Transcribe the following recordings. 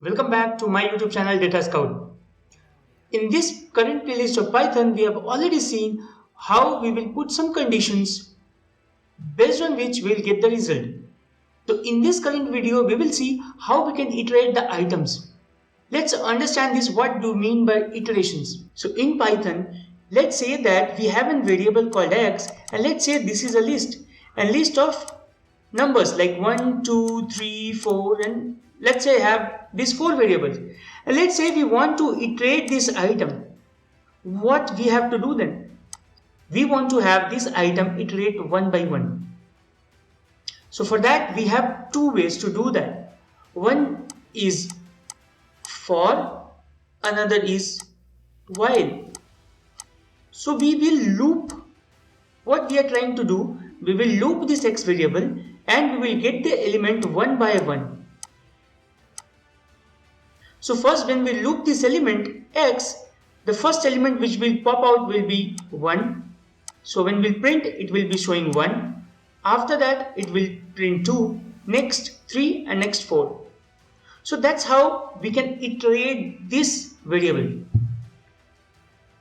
Welcome back to my YouTube channel Data Scout. In this current playlist of Python, we have already seen how we will put some conditions based on which we will get the result. So in this current video, we will see how we can iterate the items. Let's understand this, what do you mean by iterations. So in Python, let's say that we have a variable called x, and let's say this is a list of numbers like 1, 2, 3, 4, and let's say I have these 4 variables. And let's say we want to iterate this item. What we have to do then? We want to have this item iterate one by one. So for that we have two ways to do that. One is for, another is while. So we will loop. What we are trying to do, we will loop this x variable and we will get the element one by one. So first, when we loop this element x, the first element which will pop out will be 1. So when we print, it will be showing 1. After that, it will print 2, next 3 and next 4. So that's how we can iterate this variable.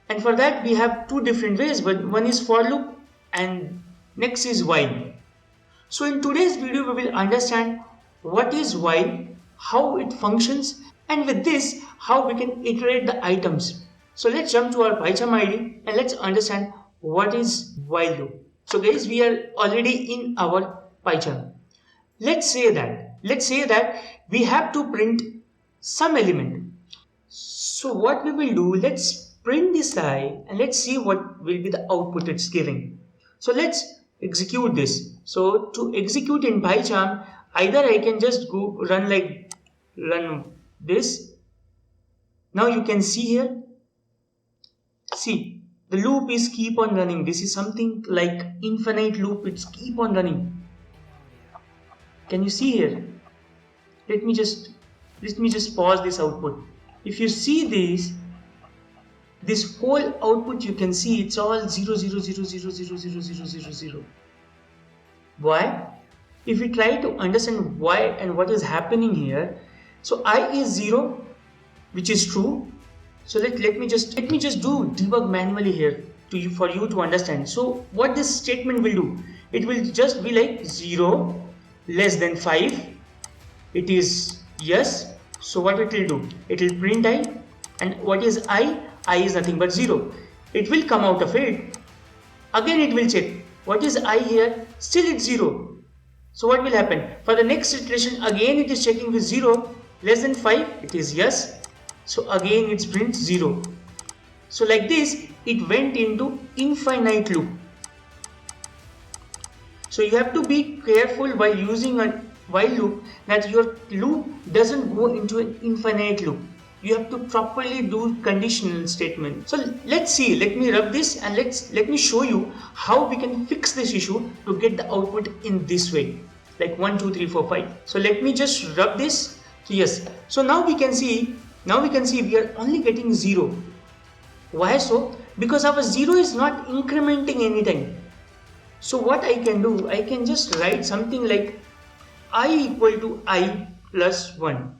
And for that we have two different ways, but one is for loop and next is while. So in today's video we will understand what is while, how it functions, and with this how we can iterate the items. So let's jump to our PyCharm ID and let's understand what is while loop. So guys, we are already in our PyCharm. Let's say that we have to print some element. So what we will do, let's print this I and let's see what will be the output it's giving. So let's execute this. So to execute in PyCharm, either I can just go run this. Now you can see here, see the loop is keep on running. This is something like infinite loop, it's keep on running. Can you see here? Let me just pause this output. If you see this whole output, you can see it's all 0 0 0 0 0 0 0 0 0. Why? If we try to understand why and what is happening here, so I is 0, which is true. So let me just do debug manually here for you to understand. So what this statement will do, it will just be like 0 less than 5. It is yes. So what it will do, it will print I, and what is I is nothing but 0. It will come out of it. Again it will check what is I here, still it's 0. So what will happen for the next iteration? Again it is checking with 0 less than 5, it is yes. So again it's print 0. So like this it went into infinite loop. So you have to be careful while using a while loop that your loop doesn't go into an infinite loop. You have to properly do conditional statement. So let's see, let me rub this and let me show you how we can fix this issue to get the output in this way, like 1 2 3 4 5. So let me just rub this. So yes, so now we can see we are only getting 0. Why so? Because our 0 is not incrementing anything. So what I can do, I can just write something like I equal to I plus 1.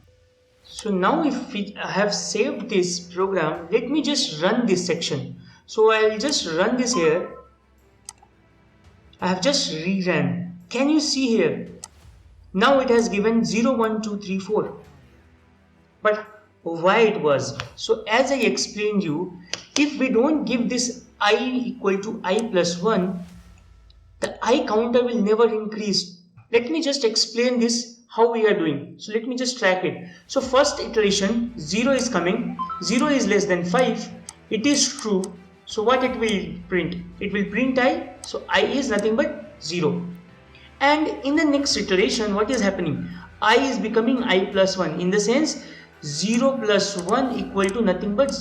So now if we have saved this program, let me just run this section. So I'll just run this here. I have just rerun. Can you see here? Now it has given 0 1 2 3 4. But why it was? So as I explained you, if we don't give this I equal to I plus 1, the I counter will never increase. Let me just explain this how we are doing. So let me just track it. So first iteration 0 is coming, 0 is less than 5, it is true. So what it will print? It will print I, so I is nothing but 0. And in the next iteration what is happening? I is becoming I plus 1, in the sense 0 plus 1 equal to nothing but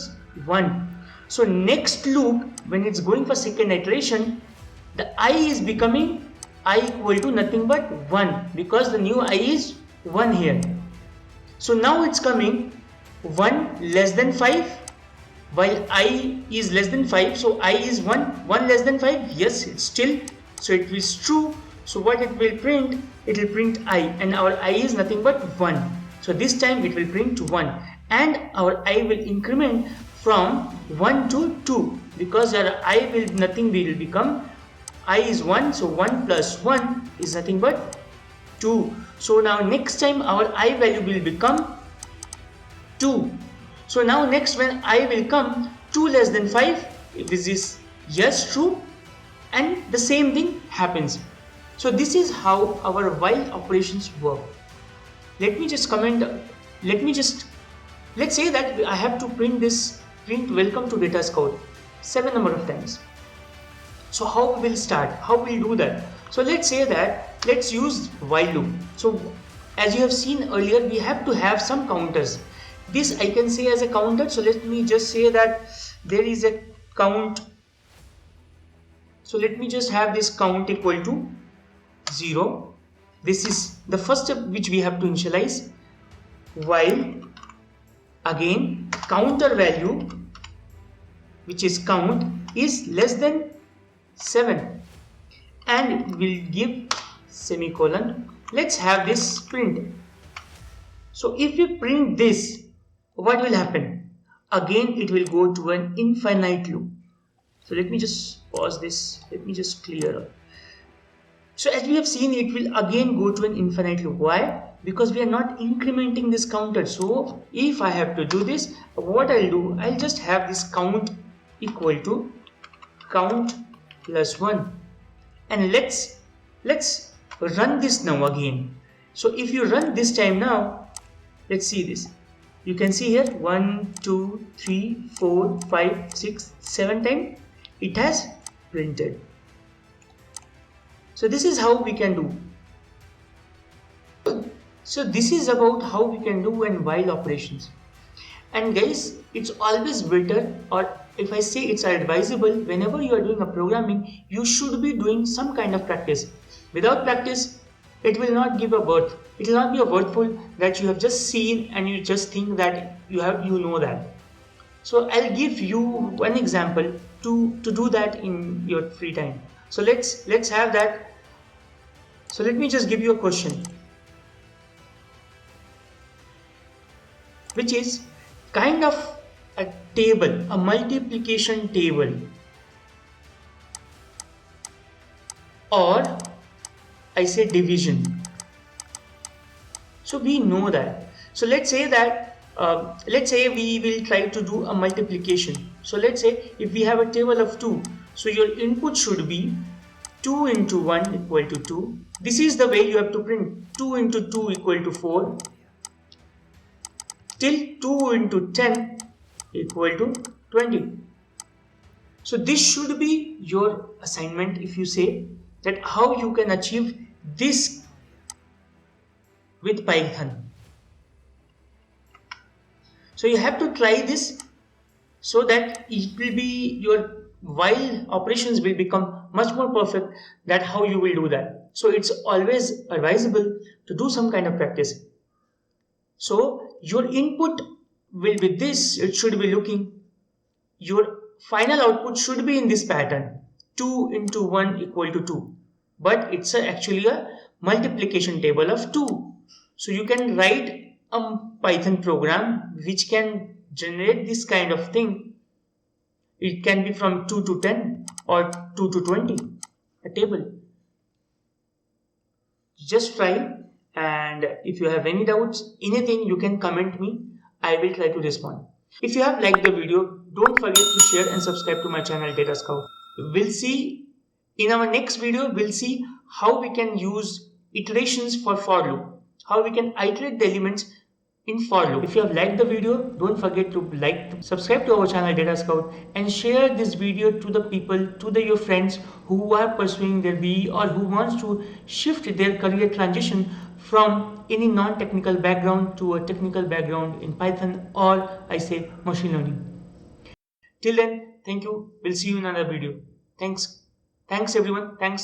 1. So next loop, when it's going for second iteration, the I is becoming I equal to nothing but 1, because the new I is 1 here. So now it's coming 1 less than 5, while I is less than 5. So I is 1 less than 5, yes, it's still, so it is true. So what it will print? It will print I, and our I is nothing but 1. So this time it will print 1 and our I will increment from 1 to 2 because our I will nothing will become I is 1, so 1 plus 1 is nothing but 2. So now next time our I value will become 2. So now next when I will come 2 less than 5, if this is yes true, and the same thing happens. So this is how our while operations work. Let me just comment, let's say that I have to print welcome to data scout 7 number of times. So how we will start, how we will do that? So let's say that, let's use while loop. So as you have seen earlier, we have to have some counters. This I can say as a counter. So let me just say that there is a count. So let me just have this count equal to 0. This is the first step which we have to initialize. While again counter value, which is count, is less than 7 and we'll give semicolon. Let's have this print. So if we print this, what will happen? Again it will go to an infinite loop. So let me just pause this, let me just clear up. So as we have seen, it will again go to an infinite loop. Why? Because we are not incrementing this counter. So if I have to do this, what I'll do, I'll just have this count equal to count plus 1, and let's run this now again. So if you run this time now, let's see this. You can see here 1, 2, 3, 4, 5, 6, 7 times it has printed. So this is how we can do. So this is about how we can do and while operations. And guys, it's always better, or if I say it's advisable, whenever you are doing a programming, you should be doing some kind of practice. Without practice, it will not give a worth. It will not be a worthful that you have just seen and you just think that you know that. So I'll give you one example to do that in your free time. So let's have that. So let me just give you a question, which is kind of a table, a multiplication table, or I say division. So we know that. So let's say that let's say we will try to do a multiplication. So let's say if we have a table of 2, so your input should be 2 into 1 equal to 2. This is the way you have to print. 2 into 2 equal to 4. Till 2 into 10 equal to 20. So this should be your assignment if you say that how you can achieve this with Python. So you have to try this so that it will be your while operations will become much more perfect, that how you will do that. So it's always advisable to do some kind of practice. So your input will be this, it should be looking, your final output should be in this pattern, 2 into 1 equal to 2, but it's actually a multiplication table of 2. So you can write a Python program which can generate this kind of thing. It can be from 2 to 10 or 2 to 20, a table. Just try, and if you have any doubts, anything, you can comment me. I will try to respond. If you have liked the video, don't forget to share and subscribe to my channel Data Scout. We'll see in our next video, we'll see how we can use iterations for loop, how we can iterate the elements in for loop. If you have liked the video, don't forget to subscribe to our channel Data Scout, and share this video to the people, to your friends who are pursuing their BE or who wants to shift their career transition from any non-technical background to a technical background in Python, or I say machine learning. Till then, thank you. We'll see you in another video. Thanks everyone. Thanks.